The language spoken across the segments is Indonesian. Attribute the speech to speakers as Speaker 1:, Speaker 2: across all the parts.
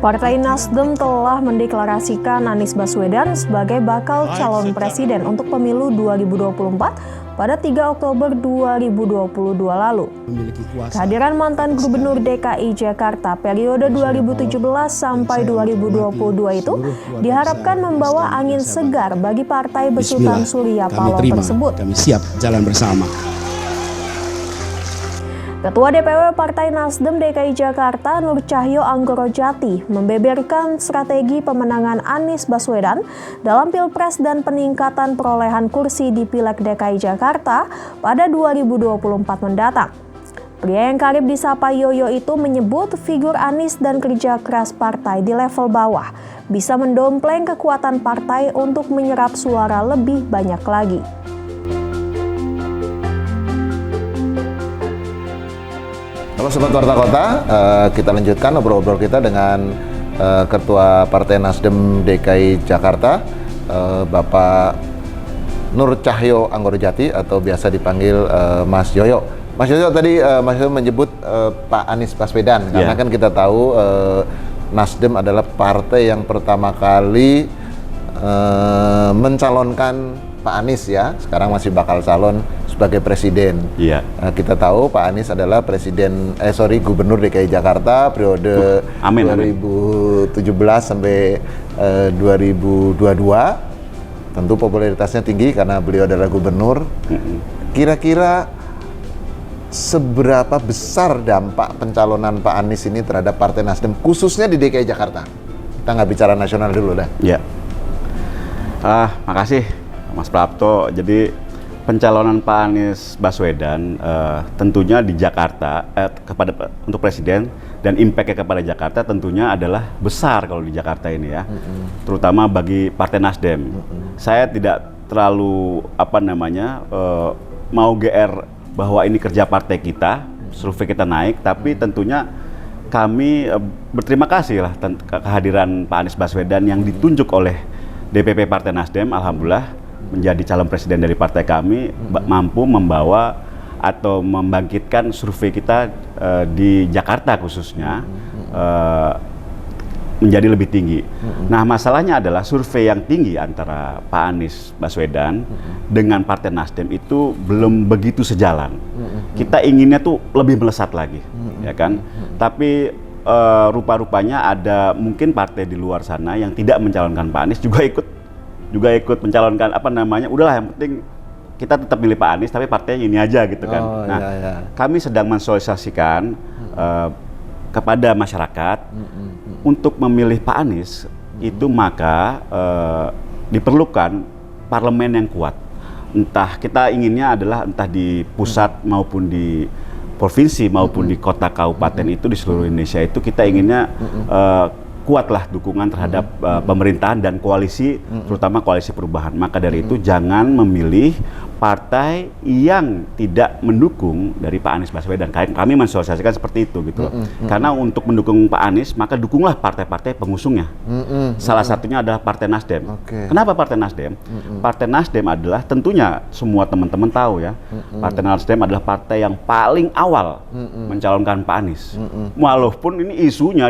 Speaker 1: Partai Nasdem telah mendeklarasikan Anies Baswedan sebagai bakal calon presiden untuk pemilu 2024 pada 3 Oktober 2022 lalu. Kehadiran mantan Gubernur DKI Jakarta periode 2017 sampai 2022 itu diharapkan membawa angin segar bagi partai besutan Surya Paloh tersebut.
Speaker 2: Kami siap jalan bersama.
Speaker 1: Ketua DPW Partai Nasdem DKI Jakarta Nur Cahyo Anggrojati membeberkan strategi pemenangan Anies Baswedan dalam Pilpres dan peningkatan perolehan kursi di Pileg DKI Jakarta pada 2024 mendatang. Pria yang karib disapa Yoyo itu menyebut figur Anies dan kerja keras partai di level bawah bisa mendompleng kekuatan partai untuk menyerap suara lebih banyak lagi.
Speaker 3: Halo Sobat Warta Kota, kita lanjutkan obrol-obrol kita dengan Ketua Partai Nasdem DKI Jakarta, Bapak Nur Cahyo Anggrojati atau biasa dipanggil Mas Yoyo. Mas Yoyo tadi Mas Yoyo menyebut Pak Anies Baswedan, karena kan kita tahu Nasdem adalah partai yang pertama kali mencalonkan Pak Anies ya, sekarang masih bakal calon sebagai presiden.
Speaker 4: Iya.
Speaker 3: Kita tahu Pak Anies adalah Gubernur DKI Jakarta periode 2017 sampai 2022. Tentu popularitasnya tinggi karena beliau adalah gubernur. Kira-kira seberapa besar dampak pencalonan Pak Anies ini terhadap Partai Nasdem khususnya di DKI Jakarta? Kita nggak bicara nasional dulu dah.
Speaker 4: Iya. Makasih Mas Prapto. Jadi pencalonan Pak Anies Baswedan tentunya di Jakarta untuk presiden dan impact-nya kepada Jakarta tentunya adalah besar kalau di Jakarta ini ya, terutama bagi Partai Nasdem. Saya tidak terlalu mau GR bahwa ini kerja partai kita, survei kita naik, tapi tentunya kami berterima kasih lah kehadiran Pak Anies Baswedan yang ditunjuk oleh DPP Partai Nasdem, alhamdulillah menjadi calon presiden dari partai kami, mampu membawa atau membangkitkan survei kita di Jakarta khususnya menjadi lebih tinggi. Nah, masalahnya adalah survei yang tinggi antara Pak Anies Baswedan dengan Partai Nasdem itu belum begitu sejalan. Kita inginnya tuh lebih melesat lagi, ya kan? Tapi rupa-rupanya ada mungkin partai di luar sana yang tidak mencalonkan Pak Anies juga ikut mencalonkan udahlah yang penting kita tetap milih Pak Anies tapi partainya ini aja gitu kan. Kami sedang mensosialisasikan kepada masyarakat untuk memilih Pak Anies itu maka diperlukan parlemen yang kuat. Entah kita inginnya adalah entah di pusat maupun di provinsi maupun di kota kabupaten itu di seluruh Indonesia itu kita inginnya kuatlah dukungan terhadap pemerintahan dan koalisi, terutama koalisi perubahan. Maka dari itu jangan memilih partai yang tidak mendukung dari Pak Anies Baswedan. Kami mensosialisasikan seperti itu gitu. Karena untuk mendukung Pak Anies maka dukunglah partai-partai pengusungnya. Salah satunya adalah Partai Nasdem. Kenapa Partai Nasdem? Partai Nasdem adalah tentunya semua teman-teman tahu ya. Partai Nasdem adalah partai yang paling awal mencalonkan Pak Anies. Walaupun ini isunya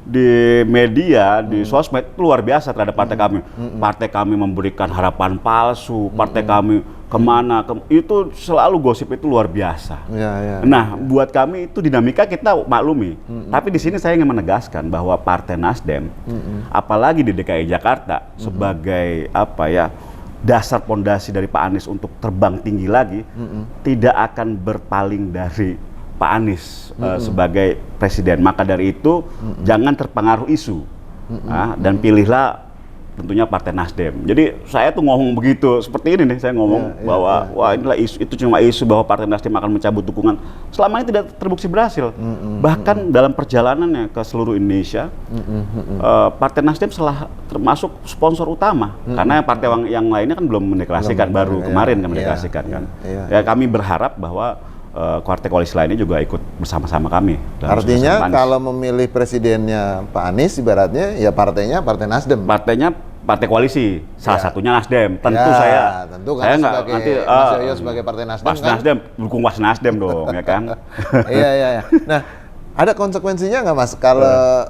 Speaker 4: di media, di sosmed itu luar biasa terhadap partai kami. Partai kami memberikan harapan palsu, partai kami kemana, itu selalu gosip itu luar biasa. Nah, buat kami itu dinamika kita maklumi. Tapi di sini saya ingin menegaskan bahwa Partai Nasdem, apalagi di DKI Jakarta, sebagai dasar pondasi dari Pak Anies untuk terbang tinggi lagi, tidak akan berpaling dari Pak Anies sebagai presiden. Maka dari itu jangan terpengaruh isu dan pilihlah tentunya Partai Nasdem. Jadi saya tuh ngomong begitu seperti ini nih, saya ngomong bahwa wah inilah isu, itu cuma isu bahwa Partai Nasdem akan mencabut dukungan. Selama ini tidak terbukti berhasil. Bahkan dalam perjalanannya ke seluruh Indonesia, Partai Nasdem termasuk sponsor utama karena partai yang lainnya kan belum mendeklarasikan, baru kemarin kan mendeklarasikan kan. Ya kami berharap bahwa partai koalisi lainnya juga ikut bersama-sama kami.
Speaker 3: Artinya kalau memilih presidennya Pak Anies ibaratnya ya partainya Partai Nasdem.
Speaker 4: Partainya partai koalisi, salah satunya Nasdem. Tentu
Speaker 3: tentu
Speaker 4: saya nggak
Speaker 3: nanti Mas Yoyo sebagai Partai Nasdem
Speaker 4: kan? Nasdem, dukung Mas Nasdem dong, ya kan?
Speaker 3: Iya. Nah, ada konsekuensinya nggak Mas kalau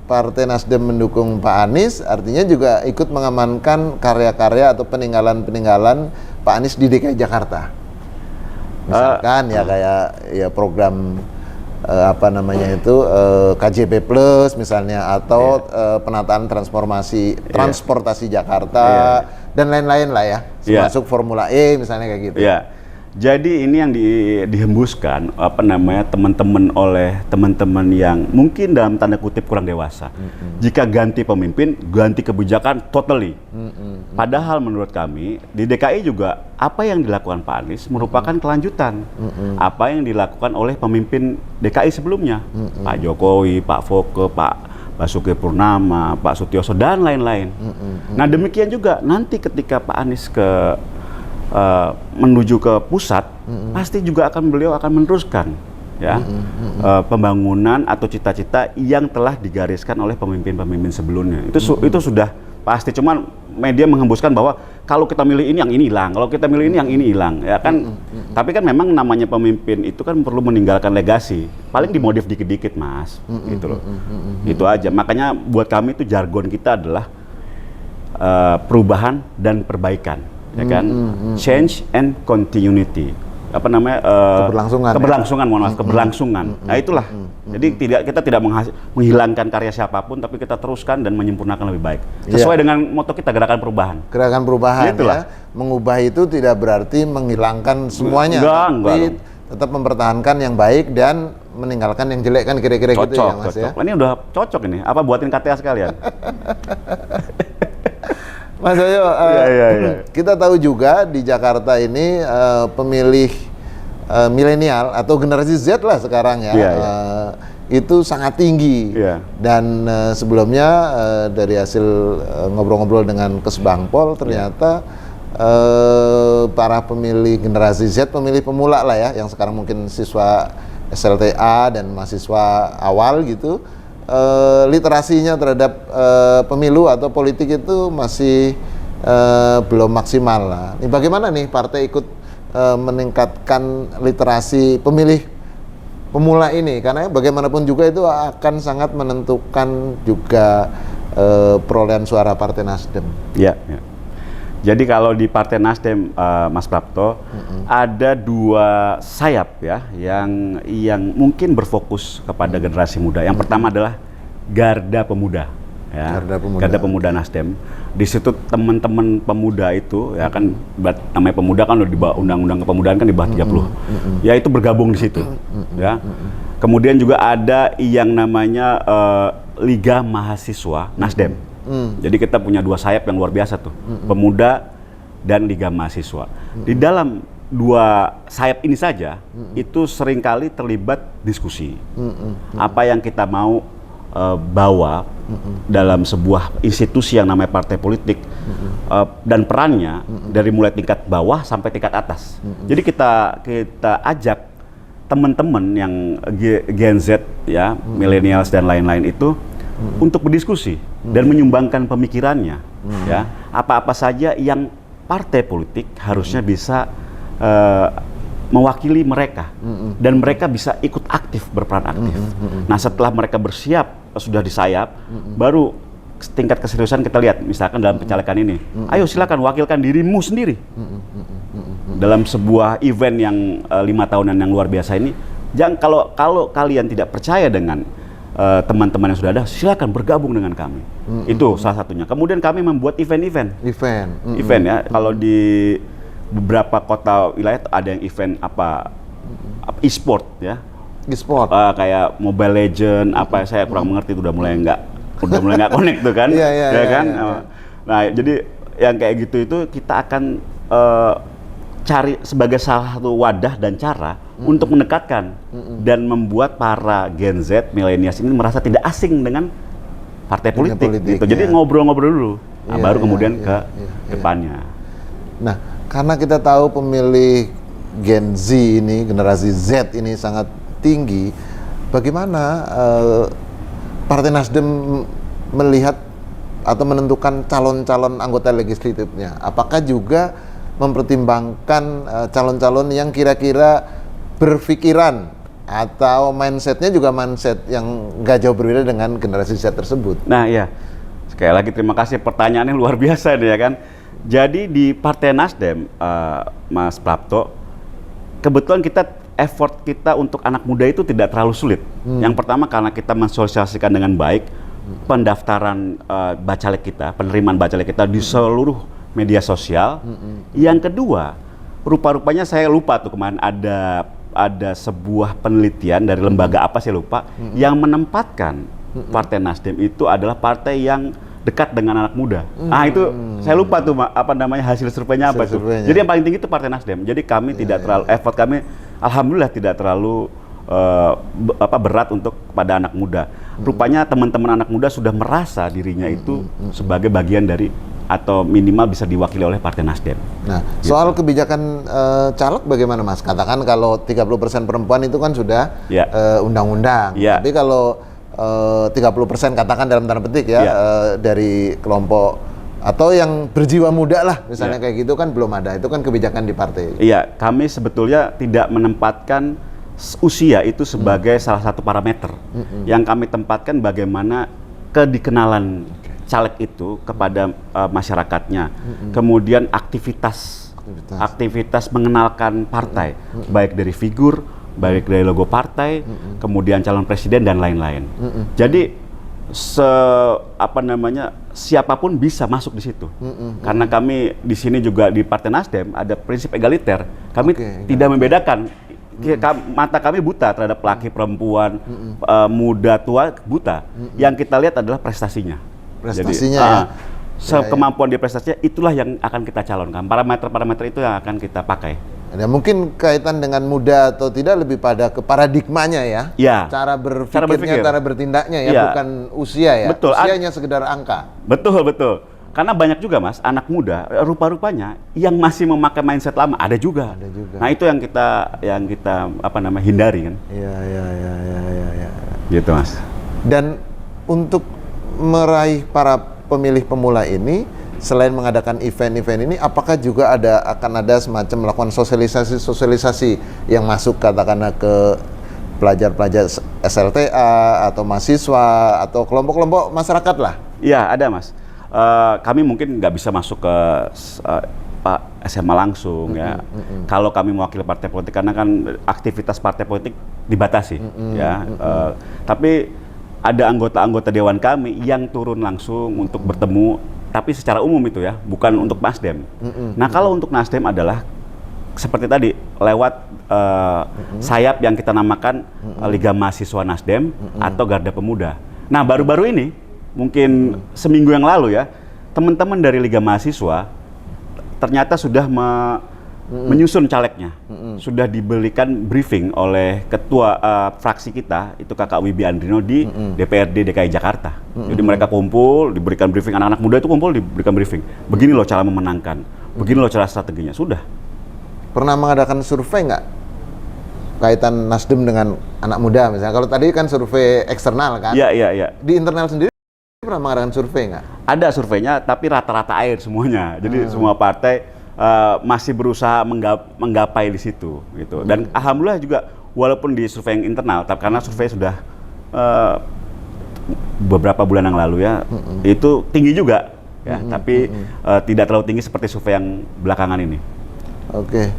Speaker 3: Partai Nasdem mendukung Pak Anies, artinya juga ikut mengamankan karya-karya atau peninggalan-peninggalan Pak Anies di DKI Jakarta. Misalkan ya kayak ya program KJP Plus misalnya, atau penataan transportasi Jakarta dan lain-lain lah ya, termasuk Formula E misalnya kayak gitu.
Speaker 4: Iya. Jadi ini yang dihembuskan teman-teman yang mungkin dalam tanda kutip kurang dewasa. Jika ganti pemimpin, ganti kebijakan totally. Padahal menurut kami di DKI juga apa yang dilakukan Pak Anies merupakan kelanjutan apa yang dilakukan oleh pemimpin DKI sebelumnya, Pak Jokowi, Pak Foke, Pak Basuki Purnama, Pak Sutioso dan lain-lain. Nah demikian juga nanti ketika Pak Anies menuju ke pusat, pasti juga beliau akan meneruskan ya pembangunan atau cita-cita yang telah digariskan oleh pemimpin-pemimpin sebelumnya. Itu sudah pasti. Cuman media menghembuskan bahwa kalau kita milih ini yang ini hilang, kalau kita milih ini yang ini hilang, ya kan. Tapi kan memang namanya pemimpin itu kan perlu meninggalkan legasi. Paling dimodif dikit-dikit, Mas. Gitu loh. Itu aja. Makanya buat kami itu jargon kita adalah perubahan dan perbaikan. Ya kan, change and continuity, keberlangsungan, keberlangsungan. Nah itulah. Jadi kita tidak menghilangkan karya siapapun, tapi kita teruskan dan menyempurnakan lebih baik. Sesuai dengan moto kita, gerakan perubahan.
Speaker 3: Gerakan perubahan.
Speaker 4: Itulah.
Speaker 3: Ya. Mengubah itu tidak berarti menghilangkan semuanya, tapi tetap mempertahankan yang baik dan meninggalkan yang jelek, kan kira-kira gitu ya, Mas. Ya?
Speaker 4: Ini udah cocok ini. Apa buatin KTA sekalian?
Speaker 3: Mas Ayo, kita tahu juga di Jakarta ini pemilih milenial atau generasi Z lah sekarang ya, itu sangat tinggi. Dan sebelumnya dari hasil ngobrol-ngobrol dengan Kesbangpol ternyata para pemilih generasi Z, pemilih pemula lah ya, yang sekarang mungkin siswa SLTA dan mahasiswa awal gitu, literasinya terhadap pemilu atau politik itu masih belum maksimal lah. Ini bagaimana nih partai ikut meningkatkan literasi pemilih pemula ini? Karena bagaimanapun juga itu akan sangat menentukan juga perolehan suara Partai Nasdem.
Speaker 4: Ya. Jadi kalau di Partai Nasdem, Mas Prapto, ada dua sayap ya yang mungkin berfokus kepada generasi muda. Yang pertama adalah Garda Pemuda. Ya. Garda Pemuda Nasdem. Di situ teman-teman pemuda itu ya kan, namanya pemuda kan udah di bawah undang-undang kepemudaan kan di bawah 30. Ya itu bergabung di situ. Ya. Kemudian juga ada yang namanya Liga Mahasiswa Nasdem. Jadi kita punya dua sayap yang luar biasa tuh, pemuda dan Liga Mahasiswa. Di dalam dua sayap ini saja, itu seringkali terlibat diskusi. Apa yang kita mau bawa dalam sebuah institusi yang namanya partai politik, dan perannya dari mulai tingkat bawah sampai tingkat atas. Jadi kita ajak teman-teman yang Gen Z ya, millennials dan lain-lain itu untuk berdiskusi dan menyumbangkan pemikirannya, ya apa-apa saja yang partai politik harusnya bisa mewakili mereka dan mereka bisa ikut aktif, berperan aktif. Nah setelah mereka bersiap sudah di sayap, baru tingkat keseriusan kita lihat, misalkan dalam pencalekan ini, ayo silakan wakilkan dirimu sendiri dalam sebuah event yang 5 tahunan yang luar biasa ini. Jangan, kalau kalian tidak percaya dengan teman-teman yang sudah ada, silakan bergabung dengan kami. Itu salah satunya. Kemudian kami membuat event ya. Kalau di beberapa kota wilayah ada yang event e-sport ya.
Speaker 3: E-sport.
Speaker 4: Kayak Mobile Legend saya kurang mengerti, udah mulai nggak connect tuh kan. Ya kan. Nah, jadi yang kayak gitu itu kita akan cari sebagai salah satu wadah dan cara untuk mendekatkan dan membuat para Gen Z, milenials ini merasa tidak asing dengan partai politik gitu. Jadi ngobrol-ngobrol dulu, baru kemudian ke depannya.
Speaker 3: Nah, karena kita tahu pemilih Gen Z ini, generasi Z ini sangat tinggi, bagaimana Partai Nasdem melihat atau menentukan calon-calon anggota legislatifnya? Apakah juga mempertimbangkan calon-calon yang kira-kira berpikiran atau mindsetnya juga mindset yang nggak jauh berbeda dengan generasi Z tersebut?
Speaker 4: Nah ya, sekali lagi terima kasih, pertanyaannya luar biasa nih ya kan. Jadi di Partai Nasdem, Mas Prapto, kebetulan effort kita untuk anak muda itu tidak terlalu sulit. Yang pertama karena kita mensosialisasikan dengan baik pendaftaran bacalek kita, penerimaan bacalek kita di seluruh media sosial. Yang kedua, rupa-rupanya saya lupa tuh kemarin ada sebuah penelitian dari lembaga apa saya lupa yang menempatkan Partai Nasdem itu adalah partai yang dekat dengan anak muda. Itu saya lupa tuh apa namanya hasil surveinya apa itu. Jadi yang paling tinggi itu Partai Nasdem. Jadi kami tidak terlalu effort kami alhamdulillah tidak terlalu berat untuk pada anak muda. Rupanya teman-teman anak muda sudah merasa dirinya itu sebagai bagian dari atau minimal bisa diwakili oleh Partai Nasdem.
Speaker 3: Nah, soal kebijakan caleg bagaimana Mas? Katakan kalau 30% perempuan itu kan sudah undang-undang. Tapi kalau 30% katakan dalam tanda petik dari kelompok atau yang berjiwa muda lah misalnya kayak gitu kan belum ada. Itu kan kebijakan di partai.
Speaker 4: Iya, kami sebetulnya tidak menempatkan usia itu sebagai salah satu parameter. Yang kami tempatkan bagaimana kedikenalan caleg itu kepada masyarakatnya, kemudian aktivitas mengenalkan partai, baik dari figur, baik dari logo partai, kemudian calon presiden dan lain-lain. Jadi siapapun bisa masuk di situ. Karena kami di sini juga di Partai Nasdem ada prinsip egaliter. Kami tidak membedakan. Mata kami buta terhadap laki, perempuan, muda, tua, buta. Yang kita lihat adalah prestasinya.
Speaker 3: Prestasinya
Speaker 4: kemampuan di prestasinya itulah yang akan kita calonkan. Parameter-parameter itu yang akan kita pakai.
Speaker 3: Ya, mungkin kaitan dengan muda atau tidak lebih pada ke paradigmanya ya. Cara berpikirnya, cara bertindaknya ya, bukan usia ya.
Speaker 4: Betul.
Speaker 3: Usianya sekedar angka.
Speaker 4: Betul. Karena banyak juga Mas, anak muda rupa-rupanya yang masih memakai mindset lama ada juga. Nah, itu yang kita hindari kan. Iya. Gitu Mas. Dan
Speaker 3: untuk meraih para pemilih pemula ini, selain mengadakan event-event ini, apakah juga akan ada semacam melakukan sosialisasi yang masuk katakanlah ke pelajar-pelajar SLTA atau mahasiswa atau kelompok-kelompok masyarakat lah?
Speaker 4: Iya, ada Mas. Kami mungkin nggak bisa masuk ke SMA langsung ya. Kalau kami mewakili partai politik karena kan aktivitas partai politik dibatasi ya. Tapi ada anggota-anggota dewan kami yang turun langsung untuk bertemu, tapi secara umum itu ya, bukan untuk Nasdem. Nah, kalau untuk Nasdem adalah seperti tadi lewat sayap yang kita namakan Liga Mahasiswa Nasdem atau Garda Pemuda. Nah, baru-baru ini mungkin seminggu yang lalu ya, teman-teman dari Liga Mahasiswa ternyata sudah menyusun calegnya, sudah diberikan briefing oleh ketua fraksi kita, itu Kakak Wibi Andrino di DPRD DKI Jakarta. Jadi mereka kumpul, diberikan briefing, anak-anak muda itu kumpul, diberikan briefing. Begini loh cara memenangkan, begini loh cara strateginya, sudah.
Speaker 3: Pernah mengadakan survei nggak kaitan Nasdem dengan anak muda misalnya? Kalau tadi kan survei eksternal kan?
Speaker 4: Iya. Di
Speaker 3: internal sendiri pernah mengadakan survei nggak?
Speaker 4: Ada surveinya, tapi rata-rata air semuanya. Jadi semua partai masih berusaha menggapai di situ gitu. Dan alhamdulillah juga walaupun di survei yang internal, tapi karena survei sudah beberapa bulan yang lalu ya, itu tinggi juga ya, tapi tidak terlalu tinggi seperti survei yang belakangan ini.
Speaker 3: Oke.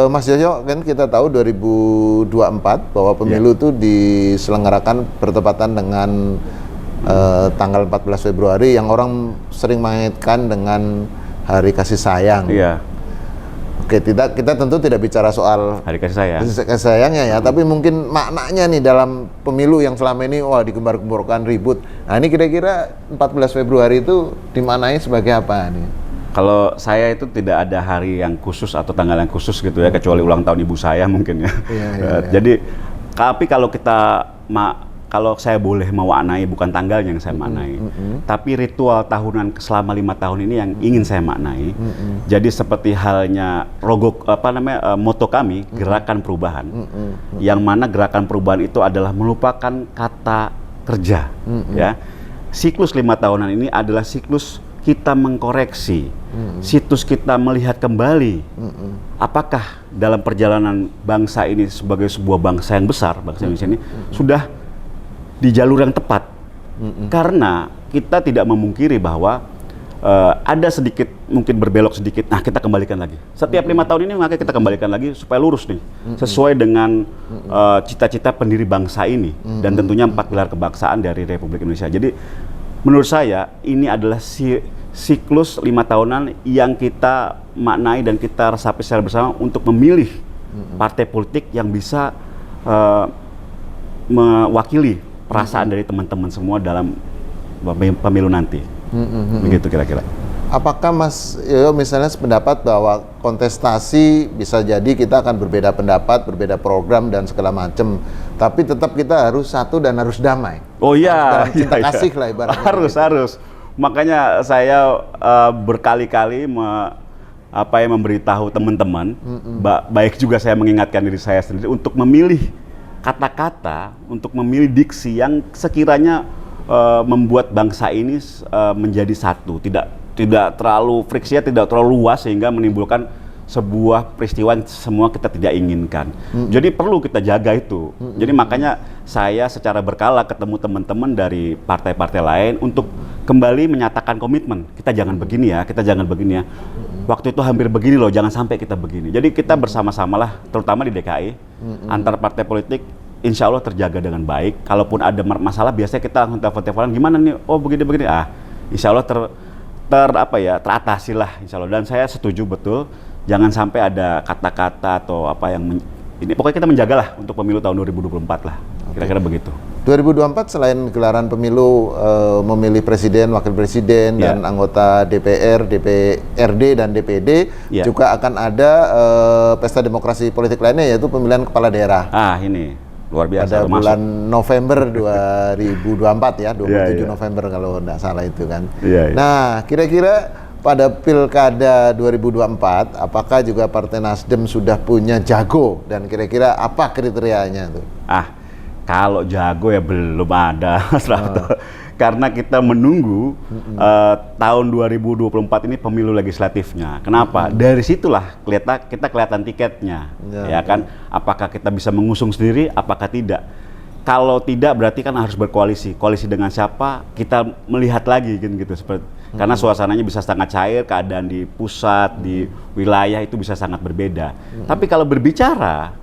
Speaker 3: Mas Yoyo, kan kita tahu 2024 bahwa pemilu itu diselenggarakan bertepatan dengan tanggal 14 Februari yang orang sering mengaitkan dengan Hari Kasih Sayang.
Speaker 4: Iya.
Speaker 3: Oke, kita tentu tidak bicara soal
Speaker 4: Hari Kasih
Speaker 3: Sayangnya ya, tapi mungkin maknanya nih dalam pemilu yang selama ini digembar-gemborkan ribut. Nah, ini kira-kira 14 Februari itu dimaknai sebagai apa nih?
Speaker 4: Kalau saya itu tidak ada hari yang khusus atau tanggal yang khusus gitu ya, kecuali ulang tahun ibu saya mungkin ya. Jadi, tapi kalau kalau saya boleh mewarnai, bukan tanggalnya yang saya maknai, tapi ritual tahunan selama 5 tahun ini yang ingin saya maknai. Jadi seperti halnya moto kami, gerakan perubahan, yang mana gerakan perubahan itu adalah melupakan kata kerja. Ya, siklus 5 tahunan ini adalah siklus kita mengkoreksi, situs kita melihat kembali, apakah dalam perjalanan bangsa ini sebagai sebuah bangsa yang besar, bangsa Indonesia ini sudah di jalur yang tepat. Karena kita tidak memungkiri bahwa ada sedikit mungkin berbelok sedikit, nah kita kembalikan lagi. Setiap 5 tahun ini maka kita kembalikan lagi supaya lurus nih, sesuai dengan cita-cita pendiri bangsa ini dan tentunya 4 pilar kebangsaan dari Republik Indonesia. Jadi menurut saya ini adalah siklus 5 tahunan yang kita maknai dan kita resapi secara bersama untuk memilih partai politik yang bisa mewakili perasaan dari teman-teman semua dalam pemilu nanti. Begitu kira-kira.
Speaker 3: Apakah Mas Yoyo misalnya sependapat bahwa kontestasi bisa jadi kita akan berbeda pendapat, berbeda program dan segala macam, tapi tetap kita harus satu dan harus damai.
Speaker 4: Oh iya,
Speaker 3: dalam cinta kasih lah ibaratnya.
Speaker 4: Harus. Makanya saya berkali-kali memberitahu teman-teman, baik juga saya mengingatkan diri saya sendiri untuk memilih kata-kata, untuk memilih diksi yang sekiranya membuat bangsa ini menjadi satu, tidak terlalu friksinya, tidak terlalu luas sehingga menimbulkan sebuah peristiwa yang semua kita tidak inginkan. Jadi perlu kita jaga itu. Jadi makanya saya secara berkala ketemu teman-teman dari partai-partai lain untuk kembali menyatakan komitmen. Kita jangan begini ya, kita jangan begini ya. Waktu itu hampir begini loh, jangan sampai kita begini. Jadi kita bersama-samalah, terutama di DKI, antar partai politik, insya Allah terjaga dengan baik. Kalaupun ada masalah, biasanya kita langsung telepon-teleponan, gimana nih? Oh begini-begini. Insya Allah teratasi lah, insya Allah. Dan saya setuju betul, jangan sampai ada kata-kata atau apa yang ini. Pokoknya kita menjagalah untuk pemilu tahun 2024 lah. Kira-kira begitu.
Speaker 3: 2024 selain gelaran pemilu memilih presiden, wakil presiden, dan anggota DPR, DPRD, dan DPD, juga akan ada pesta demokrasi politik lainnya, yaitu pemilihan kepala daerah.
Speaker 4: Ini luar biasa.
Speaker 3: Pada bulan November 2024 ya, 27 November kalau tidak salah itu kan. Nah, kira-kira pada Pilkada 2024, apakah juga Partai Nasdem sudah punya jago dan kira-kira apa kriterianya tuh?
Speaker 4: Kalau jago ya belum ada, Mas Prapto. Karena kita menunggu tahun 2024 ini pemilu legislatifnya. Kenapa? Dari situlah kita kelihatan tiketnya, ya kan? Apakah kita bisa mengusung sendiri, apakah tidak? Kalau tidak berarti kan harus berkoalisi. Koalisi dengan siapa? Kita melihat lagi gitu seperti. Karena suasananya bisa sangat cair, keadaan di pusat, di wilayah itu bisa sangat berbeda. Tapi kalau berbicara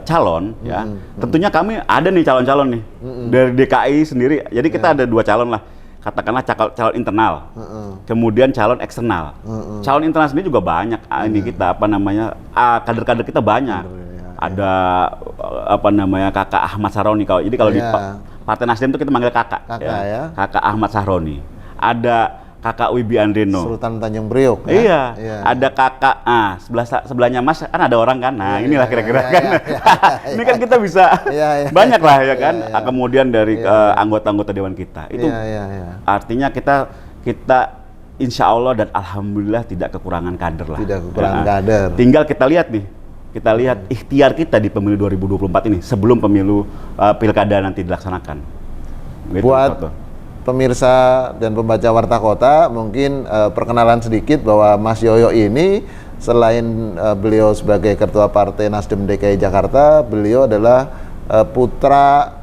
Speaker 4: calon, ya tentunya kami ada nih calon-calon nih dari DKI sendiri. Jadi kita ada 2 calon lah, katakanlah calon internal, kemudian calon eksternal. Calon internal sendiri juga banyak. Ini kita kader-kader kita banyak. Ada Kakak Ahmad Sahroni. Jadi kalau di Partai Nasdem itu kita manggil kakak ya. Kakak Ahmad Sahroni. Ada Kakak Wibi Andrino,
Speaker 3: Sultan Tanjung Priok.
Speaker 4: Iya. Ada kakak, sebelahnya Mas kan ada orang kan. Nah, inilah kira-kira kan. Ini kan kita bisa banyak lah ya kan. Kemudian dari anggota-anggota dewan kita. Itu artinya kita insya Allah dan alhamdulillah tidak kekurangan kader lah.
Speaker 3: Tidak kekurangan kader.
Speaker 4: Tinggal kita lihat nih. Kita lihat ikhtiar kita di pemilu 2024 ini sebelum pemilu pilkada nanti dilaksanakan. Gitu,
Speaker 3: buat pemirsa dan pembaca Warta Kota, mungkin perkenalan sedikit bahwa Mas Yoyo ini selain beliau sebagai Ketua Partai Nasdem DKI Jakarta, beliau adalah putra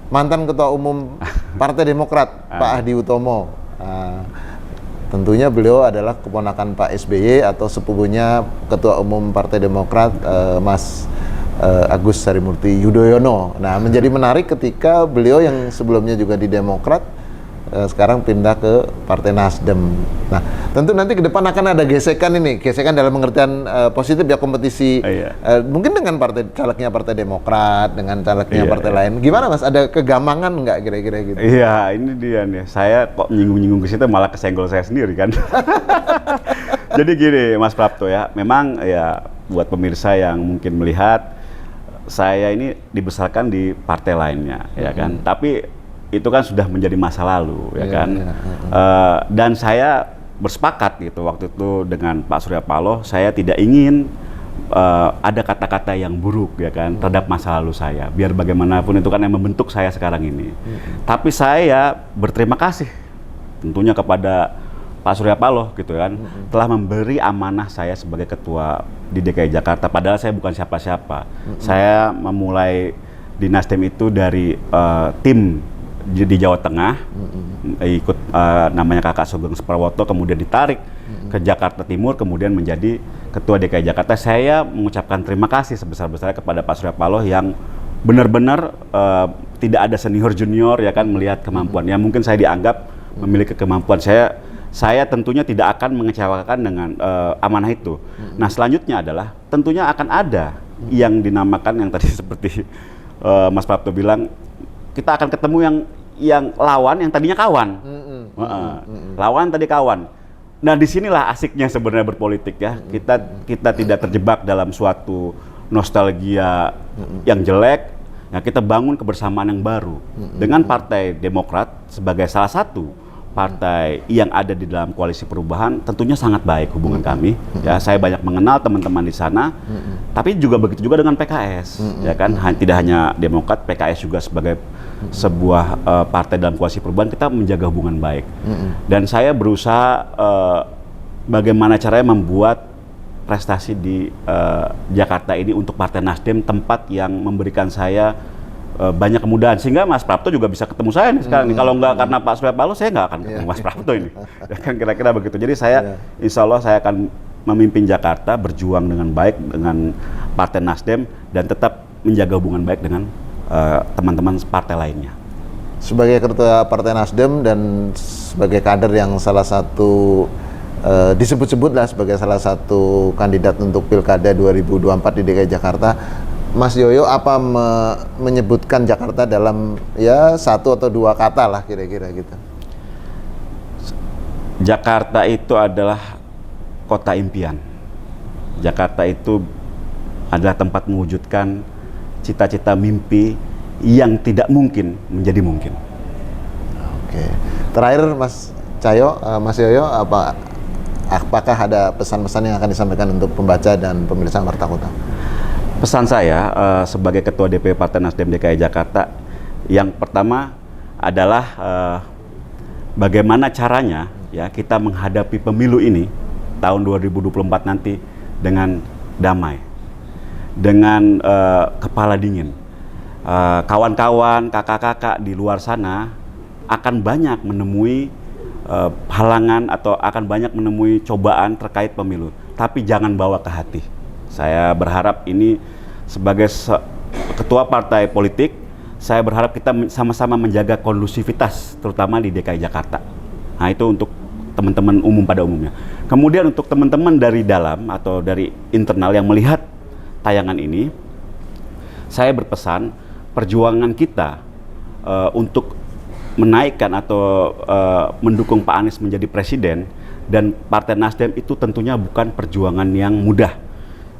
Speaker 3: mantan Ketua Umum Partai Demokrat Pak Hadi Utomo. Tentunya beliau adalah keponakan Pak SBY atau sepupunya Ketua Umum Partai Demokrat Mas Agus Harimurti Yudhoyono. Nah, menjadi menarik ketika beliau yang sebelumnya juga di Demokrat sekarang pindah ke Partai Nasdem. Nah, tentu nanti ke depan akan ada gesekan dalam pengertian positif ya, kompetisi mungkin dengan calegnya Partai Demokrat, dengan calegnya partai lain. Gimana Mas? Ada kegamangan nggak kira-kira gitu?
Speaker 4: Iya, ini dia nih. Saya kok nyinggung-nyinggung ke situ malah kesenggol saya sendiri kan. Jadi gini Mas Prapto ya, memang ya buat pemirsa yang mungkin melihat, saya ini dibesarkan di partai lainnya ya kan. Tapi itu kan sudah menjadi masa lalu ya kan. Dan saya bersepakat gitu waktu itu dengan Pak Surya Paloh, saya tidak ingin ada kata-kata yang buruk ya kan terhadap masa lalu saya, biar bagaimanapun itu kan yang membentuk saya sekarang ini. Tapi saya berterima kasih tentunya kepada Pak Surya Paloh gitu kan, telah memberi amanah saya sebagai ketua di DKI Jakarta, padahal saya bukan siapa-siapa. Saya memulai di Nasdem itu dari tim di Jawa Tengah, ikut namanya Kakak Sugeng Suprawoto, kemudian ditarik ke Jakarta Timur, kemudian menjadi ketua DKI Jakarta. Saya mengucapkan terima kasih sebesar-besarnya kepada Pak Surya Paloh yang benar-benar tidak ada senior junior ya kan, melihat kemampuan. Ya mungkin saya dianggap memiliki kemampuan. Saya tentunya tidak akan mengecewakan dengan amanah itu. Nah selanjutnya adalah tentunya akan ada yang dinamakan yang tadi seperti Mas Prapto bilang, kita akan ketemu yang lawan yang tadinya kawan. Lawan tadi kawan. Nah disinilah asiknya sebenarnya berpolitik ya. Kita tidak terjebak dalam suatu nostalgia yang jelek. Nah, kita bangun kebersamaan yang baru dengan Partai Demokrat sebagai salah satu partai yang ada di dalam koalisi perubahan. Tentunya sangat baik hubungan kami. Ya, saya banyak mengenal teman-teman di sana. Tapi juga begitu juga dengan PKS, ya kan. Tidak hanya Demokrat, PKS juga sebagai sebuah partai dalam koalisi perubahan, kita menjaga hubungan baik. Dan saya berusaha bagaimana caranya membuat prestasi di Jakarta ini untuk Partai Nasdem, tempat yang memberikan saya banyak kemudahan, sehingga Mas Prapto juga bisa ketemu saya nih sekarang. Kalau nggak karena Pak Surya Paloh, saya nggak akan ketemu Mas Prapto ini. Ya kan kira-kira begitu. Jadi saya, insya Allah saya akan memimpin Jakarta, berjuang dengan baik dengan Partai Nasdem dan tetap menjaga hubungan baik dengan teman-teman partai lainnya.
Speaker 3: Sebagai ketua Partai Nasdem dan sebagai kader yang salah satu disebut-sebut lah sebagai salah satu kandidat untuk Pilkada 2024 di DKI Jakarta, Mas Yoyo apa menyebutkan Jakarta dalam ya satu atau dua kata lah kira-kira gitu?
Speaker 4: Jakarta itu adalah kota impian. Jakarta itu adalah tempat mewujudkan cita-cita mimpi yang tidak mungkin menjadi mungkin.
Speaker 3: Oke. Terakhir Mas Cahyo, Mas Yoyo, apakah ada pesan-pesan yang akan disampaikan untuk pembaca dan pemirsa Warta Kota?
Speaker 4: Pesan saya sebagai Ketua DPP Partai Nasdem DKI Jakarta, yang pertama adalah bagaimana caranya ya kita menghadapi pemilu ini tahun 2024 nanti dengan damai, dengan kepala dingin. Kawan-kawan, kakak-kakak di luar sana akan banyak menemui halangan atau akan banyak menemui cobaan terkait pemilu, tapi jangan bawa ke hati. Saya berharap ini sebagai ketua partai politik, saya berharap kita sama-sama menjaga kondusivitas, terutama di DKI Jakarta. Nah itu untuk teman-teman umum pada umumnya. Kemudian untuk teman-teman dari dalam atau dari internal yang melihat tayangan ini, saya berpesan perjuangan kita untuk menaikkan atau mendukung Pak Anies menjadi presiden dan Partai Nasdem itu tentunya bukan perjuangan yang mudah.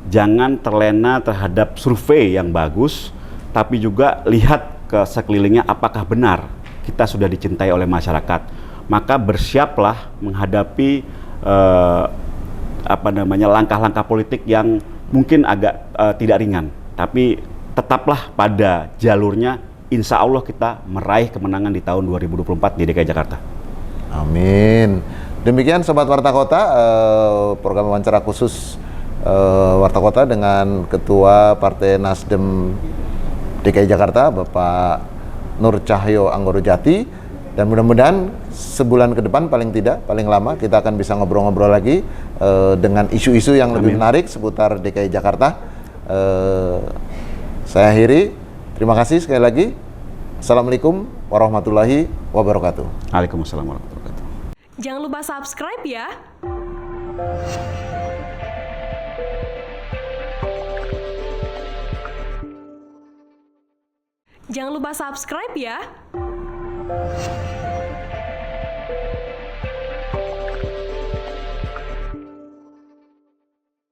Speaker 4: Jangan terlena terhadap survei yang bagus, tapi juga lihat ke sekelilingnya apakah benar kita sudah dicintai oleh masyarakat. Maka bersiaplah menghadapi langkah-langkah politik yang mungkin agak tidak ringan, tapi tetaplah pada jalurnya. Insya Allah kita meraih kemenangan di tahun 2024 di DKI Jakarta.
Speaker 3: Amin. Demikian Sobat Warta Kota, program wawancara khusus Warta Kota dengan Ketua Partai Nasdem DKI Jakarta, Bapak Nur Cahyo Anggorojati. Dan mudah-mudahan sebulan ke depan paling tidak, paling lama kita akan bisa ngobrol-ngobrol lagi dengan isu-isu yang lebih menarik seputar DKI Jakarta. Saya akhiri. Terima kasih sekali lagi. Assalamualaikum warahmatullahi wabarakatuh.
Speaker 4: Waalaikumsalam warahmatullahi wabarakatuh.
Speaker 2: Jangan lupa subscribe ya. Jangan lupa subscribe ya.